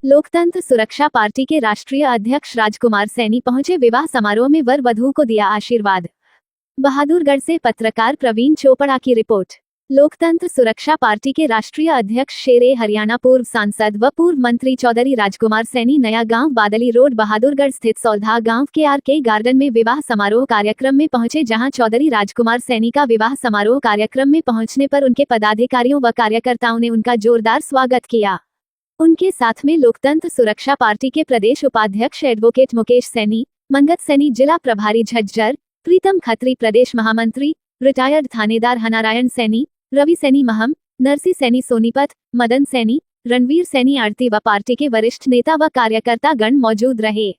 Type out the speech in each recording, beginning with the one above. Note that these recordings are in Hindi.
लोकतंत्र सुरक्षा पार्टी के राष्ट्रीय अध्यक्ष राजकुमार सैनी पहुंचे विवाह समारोह में वर वधू को दिया आशीर्वाद। बहादुरगढ़ से पत्रकार प्रवीण चोपड़ा की रिपोर्ट। लोकतंत्र सुरक्षा पार्टी के राष्ट्रीय अध्यक्ष शेर हरियाणा पूर्व सांसद व पूर्व मंत्री चौधरी राजकुमार सैनी नया गांव बादली रोड बहादुरगढ़ स्थित सौलधा गांव के आर.के. गार्डन में विवाह समारोह कार्यक्रम में पहुंचे, जहां चौधरी राजकुमार सैनी का विवाह समारोह कार्यक्रम में पहुंचने पर उनके पदाधिकारियों व कार्यकर्ताओं ने उनका जोरदार स्वागत किया। उनके साथ में लोकतंत्र सुरक्षा पार्टी के प्रदेश उपाध्यक्ष एडवोकेट मुकेश सैनी, मंगत सैनी जिला प्रभारी झज्जर, प्रीतम खत्री प्रदेश महामंत्री, रिटायर्ड थानेदार हनारायण सैनी, रवि सैनी महम, नरसी सैनी सोनीपत, मदन सैनी, रणवीर सैनी आरती व पार्टी के वरिष्ठ नेता व कार्यकर्ता गण मौजूद रहे।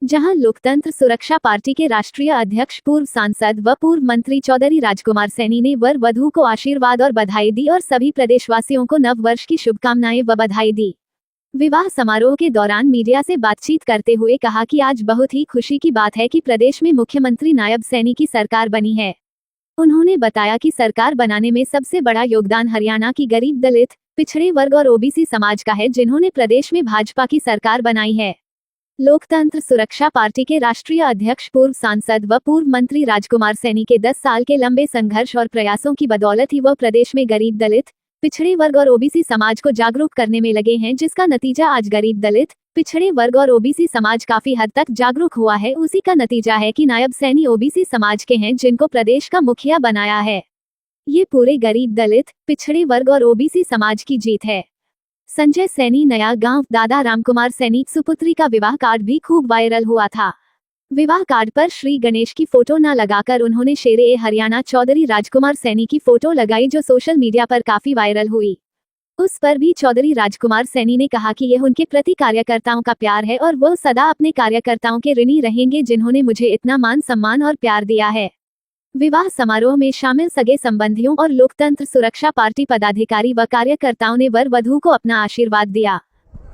जहां लोकतंत्र सुरक्षा पार्टी के राष्ट्रीय अध्यक्ष पूर्व सांसद व पूर्व मंत्री चौधरी राजकुमार सैनी ने वर वधू को आशीर्वाद और बधाई दी और सभी प्रदेशवासियों को नव वर्ष की शुभकामनाएं व बधाई दी। विवाह समारोह के दौरान मीडिया से बातचीत करते हुए कहा कि आज बहुत ही खुशी की बात है कि प्रदेश में मुख्यमंत्री नायब सैनी की सरकार बनी है। उन्होंने बताया कि सरकार बनाने में सबसे बड़ा योगदान हरियाणा की गरीब, दलित, पिछड़े वर्ग और ओबीसी समाज का है, जिन्होंने प्रदेश में भाजपा की सरकार बनाई है। लोकतंत्र सुरक्षा पार्टी के राष्ट्रीय अध्यक्ष पूर्व सांसद व पूर्व मंत्री राजकुमार सैनी के 10 साल के लंबे संघर्ष और प्रयासों की बदौलत ही वह प्रदेश में गरीब, दलित, पिछड़े वर्ग और ओबीसी समाज को जागरूक करने में लगे हैं, जिसका नतीजा आज गरीब, दलित, पिछड़े वर्ग और ओबीसी समाज काफी हद तक जागरूक हुआ है। उसी का नतीजा है कि नायब सैनी ओबीसी समाज के हैं, जिनको प्रदेश का मुखिया बनाया है। ये पूरे गरीब, दलित, पिछड़े वर्ग और ओबीसी समाज की जीत है। संजय सैनी नया गांव दादा रामकुमार सैनी सुपुत्री का विवाह कार्ड भी खूब वायरल हुआ था। विवाह कार्ड पर श्री गणेश की फोटो न लगाकर उन्होंने शेर हरियाणा चौधरी राजकुमार सैनी की फोटो लगाई, जो सोशल मीडिया पर काफी वायरल हुई। उस पर भी चौधरी राजकुमार सैनी ने कहा कि यह उनके प्रति कार्यकर्ताओं का प्यार है और वो सदा अपने कार्यकर्ताओं के ऋणी रहेंगे, जिन्होंने मुझे इतना मान सम्मान और प्यार दिया है। विवाह समारोह में शामिल सगे संबंधियों और लोकतंत्र सुरक्षा पार्टी पदाधिकारी व कार्यकर्ताओं ने वर वधू को अपना आशीर्वाद दिया।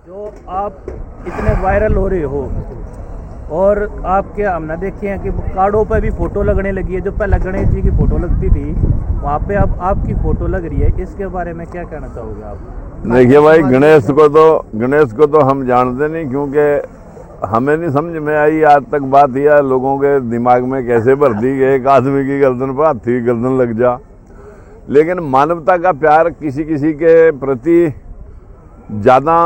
जो आप इतने वायरल हो रहे हो और आपके हमने देखे हैं कि कार्डों पर भी फोटो लगने लगी है। जो पहले गणेश जी की फोटो लगती थी, वहाँ पे अब आपकी फोटो लग रही है। इसके बारे में क्या कहना चाहोगे आप? देखिए भाई, गणेश को तो हम जानते नहीं, क्योंकि हमें नहीं समझ में आई आज तक बात। यह लोगों के दिमाग में कैसे भर दी गई, एक आदमी की गर्दन पर हाथी की गर्दन लग जा। लेकिन मानवता का प्यार किसी किसी के प्रति ज़्यादा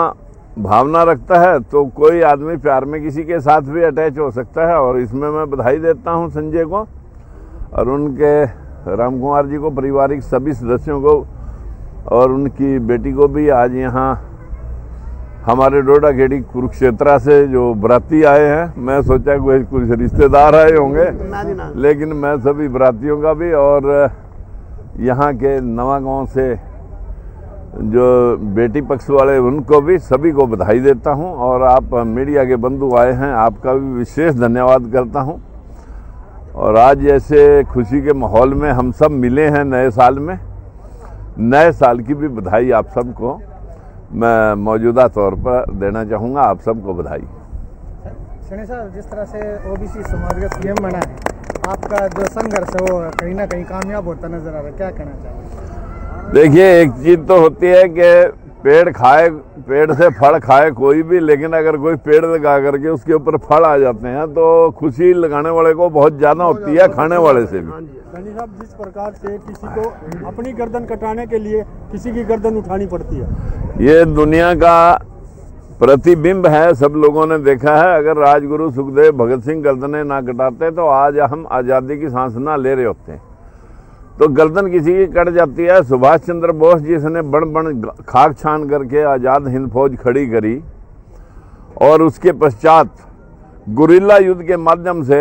भावना रखता है, तो कोई आदमी प्यार में किसी के साथ भी अटैच हो सकता है। और इसमें मैं बधाई देता हूं संजय को और उनके रामकुमार जी को, पारिवारिक सभी सदस्यों को और उनकी बेटी को भी। आज यहाँ हमारे डोडा खेड़ी कुरुक्षेत्रा से जो बराती आए हैं, मैं सोचा कोई कुछ रिश्तेदार आए होंगे, लेकिन मैं सभी बरातियों का भी और यहाँ के नवा गांव से जो बेटी पक्ष वाले उनको भी, सभी को बधाई देता हूं। और आप मीडिया के बंधु आए हैं, आपका भी विशेष धन्यवाद करता हूं। और आज ऐसे खुशी के माहौल में हम सब मिले हैं नए साल में, नए साल की भी बधाई आप सबको मैं मौजूदा तौर पर देना चाहूँगा। आप सबको बधाई। सैनी साहब, जिस तरह से ओबीसी समाज का सीएम बना है, आपका जो संघर्ष है वो कहीं ना कहीं कामयाब होता नजर आ रहा है, क्या कहना चाहिए? देखिए, एक चीज तो होती है कि पेड़ से फल खाए कोई भी, लेकिन अगर कोई पेड़ लगा करके उसके ऊपर फल आ जाते हैं तो खुशी लगाने वाले को बहुत ज्यादा होती है, खाने वाले से भी। सैनी साहब, जिस प्रकार से किसी को अपनी गर्दन कटाने के लिए किसी की गर्दन उठानी पड़ती है, ये दुनिया का प्रतिबिंब है, सब लोगों ने देखा है। अगर राजगुरु सुखदेव भगत सिंह गर्दनें ना कटाते तो आज हम आज़ादी की सांस ना ले रहे होते हैं। तो गर्दन किसी की कट जाती है। सुभाष चंद्र बोस जिसने बण खाक छान करके आज़ाद हिंद फौज खड़ी करी और उसके पश्चात गुरिल्ला युद्ध के माध्यम से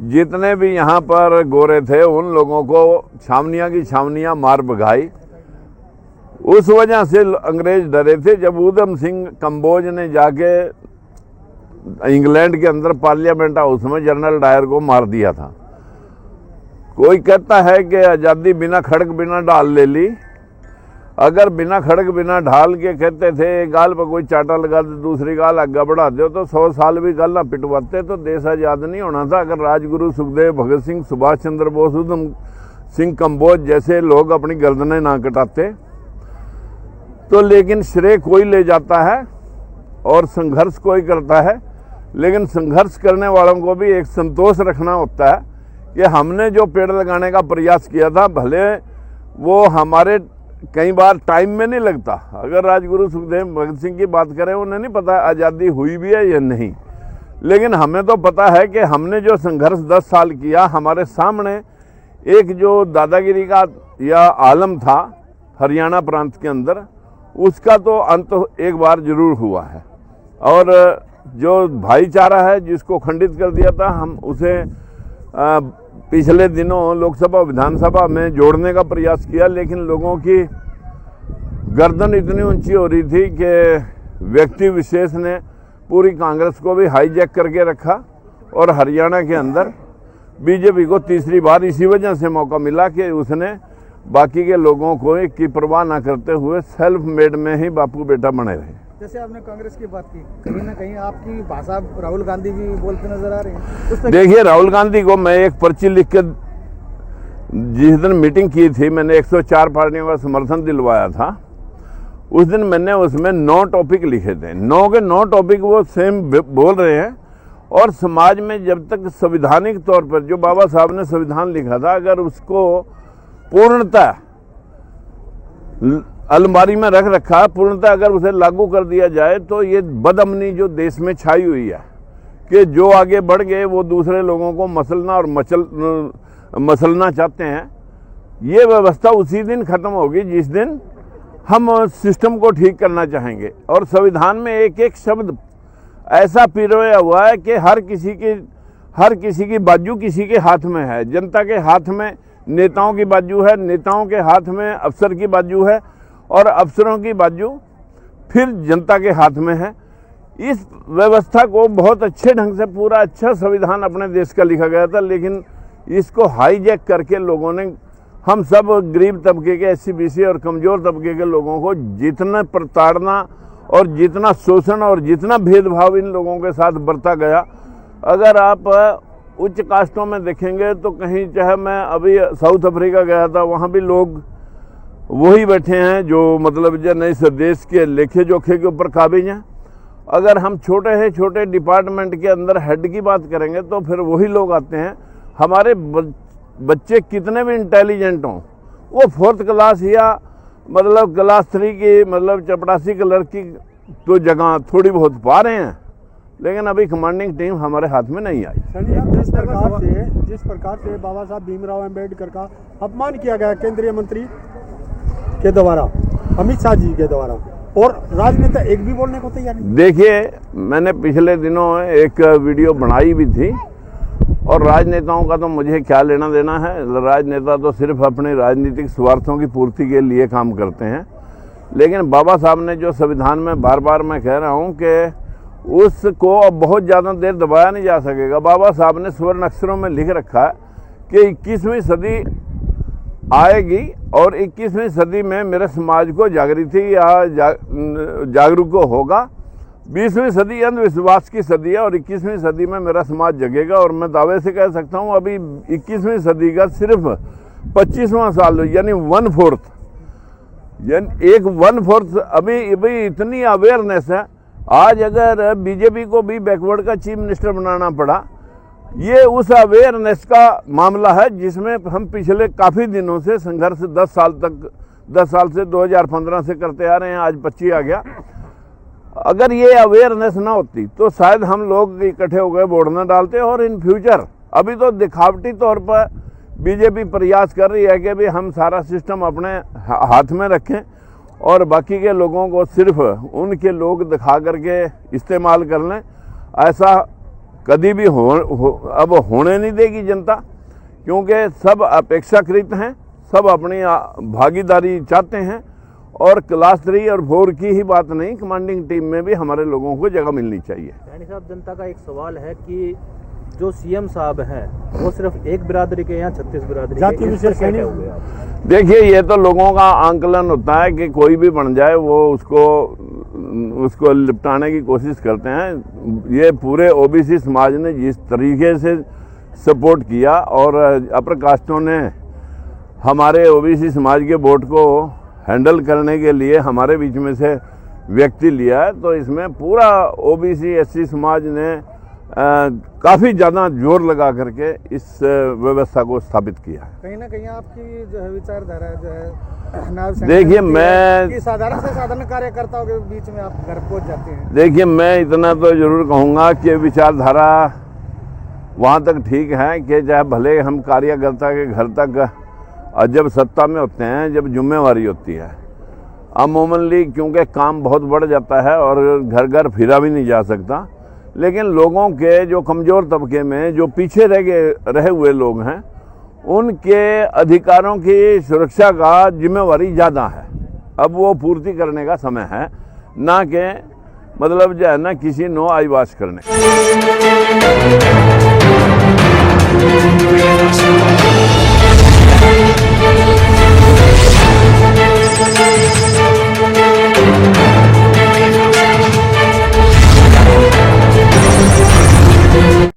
जितने भी यहाँ पर गोरे थे उन लोगों को छावनियाँ की छावनियाँ मार भगाई। उस वजह से अंग्रेज डरे थे। जब ऊधम सिंह कंबोज ने जाके इंग्लैंड के अंदर पार्लियामेंट हाउस में जनरल डायर को मार दिया था। कोई कहता है कि आज़ादी बिना खड़क बिना ढाल ले ली। अगर बिना खड़ग बिना ढाल के कहते थे एक गाल पर कोई चाटा लगा दे दूसरी गाल आगे बढ़ा दो तो 100 साल भी गाल ना पिटवाते तो देश आजाद नहीं होना था। अगर राजगुरु सुखदेव, भगत सिंह, सुभाष चंद्र बोस, उधम सिंह कंबोज जैसे लोग अपनी गर्दनें ना कटाते तो, लेकिन श्रेय कोई ले जाता है और संघर्ष कोई करता है। लेकिन संघर्ष करने वालों को भी एक संतोष रखना होता है कि हमने जो पेड़ लगाने का प्रयास किया था, भले वो हमारे कई बार टाइम में नहीं लगता। अगर राजगुरु सुखदेव, भगत सिंह की बात करें, उन्हें नहीं पता आज़ादी हुई भी है या नहीं, लेकिन हमें तो पता है कि हमने जो संघर्ष 10 साल किया, हमारे सामने एक जो दादागिरी का या आलम था हरियाणा प्रांत के अंदर, उसका तो अंत एक बार जरूर हुआ है। और जो भाईचारा है जिसको खंडित कर दिया था, हम उसे पिछले दिनों लोकसभा विधानसभा में जोड़ने का प्रयास किया, लेकिन लोगों की गर्दन इतनी ऊंची हो रही थी कि व्यक्ति विशेष ने पूरी कांग्रेस को भी हाईजैक करके रखा और हरियाणा के अंदर बीजेपी को तीसरी बार इसी वजह से मौका मिला कि उसने बाकी के लोगों को की परवाह ना करते हुए सेल्फ मेड में ही बापू बेटा बने रहे। जैसे आपने कांग्रेस की बात की, कहीं ना कहीं आपकी भाषा राहुल गांधी भी बोलते नजर आ रहे हैं। देखिए, राहुल गांधी को मैं एक पर्ची लिख के जिस दिन मीटिंग की थी, मैंने 104 पार्टियों का समर्थन दिलवाया था। उस दिन मैंने उसमें 9 टॉपिक लिखे थे। 9 के 9 टॉपिक वो सेम बोल रहे हैं। और समाज में जब तक संवैधानिक तौर पर जो बाबा साहब ने संविधान लिखा था, अगर उसको पूर्णतः अलमारी में रख रखा, पूर्णतः अगर उसे लागू कर दिया जाए तो ये बदअमनी जो देश में छाई हुई है कि जो आगे बढ़ गए वो दूसरे लोगों को मसलना और मसलना चाहते हैं, ये व्यवस्था उसी दिन खत्म होगी जिस दिन हम सिस्टम को ठीक करना चाहेंगे। और संविधान में एक एक शब्द ऐसा पिरोया हुआ है कि हर किसी की बाजू किसी के हाथ में है। जनता के हाथ में नेताओं की बाजू है, नेताओं के हाथ में अफसर की बाजू है और अफसरों की बाजू फिर जनता के हाथ में है। इस व्यवस्था को बहुत अच्छे ढंग से पूरा अच्छा संविधान अपने देश का लिखा गया था, लेकिन इसको हाईजैक करके लोगों ने, हम सब गरीब तबके के, SC BC और कमज़ोर तबके के लोगों को जितना प्रताड़ना और जितना शोषण और जितना भेदभाव इन लोगों के साथ बरता गया। अगर आप उच्च कास्टों में देखेंगे तो कहीं, चाहे मैं अभी साउथ अफ्रीका गया था, वहाँ भी लोग वही बैठे हैं जो मतलब जो इस देश के लेखे जोखे के ऊपर काबिज हैं। अगर हम छोटे डिपार्टमेंट के अंदर हेड की बात करेंगे तो फिर वही लोग आते हैं। हमारे बच्चे कितने भी इंटेलिजेंट हों, वो 4th क्लास या मतलब क्लास 3 की मतलब चपरासी कलर की तो जगह थोड़ी बहुत पा रहे हैं, लेकिन अभी कमांडिंग टीम हमारे हाथ में नहीं आई। जिस प्रकार से बाबा साहब भीमराव अम्बेडकर का अपमान किया गया केंद्रीय मंत्री के द्वारा, अमित शाह जी के द्वारा, और राजनेता एक भी बोलने को तैयार नहीं। देखिए, मैंने पिछले दिनों एक वीडियो बनाई भी थी और राजनेताओं का तो मुझे क्या लेना देना है। राजनेता तो सिर्फ अपने राजनीतिक स्वार्थों की पूर्ति के लिए काम करते हैं। लेकिन बाबा साहब ने जो संविधान में बार बार मैं कह रहा हूँ कि उसको अब बहुत ज़्यादा देर दबाया नहीं जा सकेगा। बाबा साहब ने स्वर्ण अक्षरों में लिख रखा है कि 21वीं सदी आएगी और 21वीं सदी में मेरे समाज को जागृति या जागरूक होगा। 20वीं सदी अंधविश्वास की सदी है और 21वीं सदी में मेरा समाज जगेगा। और मैं दावे से कह सकता हूँ अभी 21वीं सदी का सिर्फ 25वां साल, यानी 1/4, यानी 1/4 अभी इतनी अवेयरनेस है। आज अगर बीजेपी को भी बैकवर्ड का चीफ मिनिस्टर बनाना पड़ा, ये उस अवेयरनेस का मामला है जिसमें हम पिछले काफ़ी दिनों से संघर्ष 10 साल से 2015 से करते आ रहे हैं। आज 25 आ गया। अगर ये अवेयरनेस ना होती तो शायद हम लोग इकट्ठे हो गए वोट न डालते। और इन फ्यूचर अभी तो दिखावटी तौर पर बीजेपी प्रयास कर रही है कि भी हम सारा सिस्टम अपने हाथ में रखें और बाकी के लोगों को सिर्फ उनके लोग दिखा करके इस्तेमाल कर लें। ऐसा कभी भी अब होने नहीं देगी जनता, क्योंकि सब अपेक्षाकृत हैं, सब अपनी भागीदारी चाहते हैं। और क्लास 3 और 4 की ही बात नहीं, कमांडिंग टीम में भी हमारे लोगों को जगह मिलनी चाहिए। सैनी साहब, जनता का एक सवाल है कि जो सीएम साहब हैं वो सिर्फ एक बिरादरी के या 36 बिरादरी जाति के, इस विशेष पर क्या नहीं। कहोगे आप? देखिए, ये तो लोगों का आंकलन होता है कि कोई भी बन जाए वो उसको लिपटाने की कोशिश करते हैं। ये पूरे ओबीसी समाज ने जिस तरीके से सपोर्ट किया और अपर कास्टों ने हमारे ओबीसी समाज के वोट को हैंडल करने के लिए हमारे बीच में से व्यक्ति लिया है, तो इसमें पूरा ओबीसी एससी समाज ने काफ़ी ज़्यादा जोर लगा करके इस व्यवस्था को स्थापित किया है। कहीं ना कहीं आपकी जो है विचारधारा जो है नाव से देखिए, मैं कि साधारण से साधारण कार्यकर्ताओं के बीच में आप घर पहुंच जाते हैं। देखिए, मैं इतना तो जरूर कहूँगा कि विचारधारा वहाँ तक ठीक है कि चाहे भले हम कार्यकर्ता के घर तक जब सत्ता में होते हैं, जब जिम्मेवारी होती है, अमूमनली क्योंकि काम बहुत बढ़ जाता है और घर घर फिरा भी नहीं जा सकता, लेकिन लोगों के जो कमज़ोर तबके में जो पीछे रहे हुए लोग हैं उनके अधिकारों की सुरक्षा का जिम्मेवारी ज़्यादा है। अब वो पूर्ति करने का समय है, ना कि मतलब जो है ना किसी नो आईवाश करने।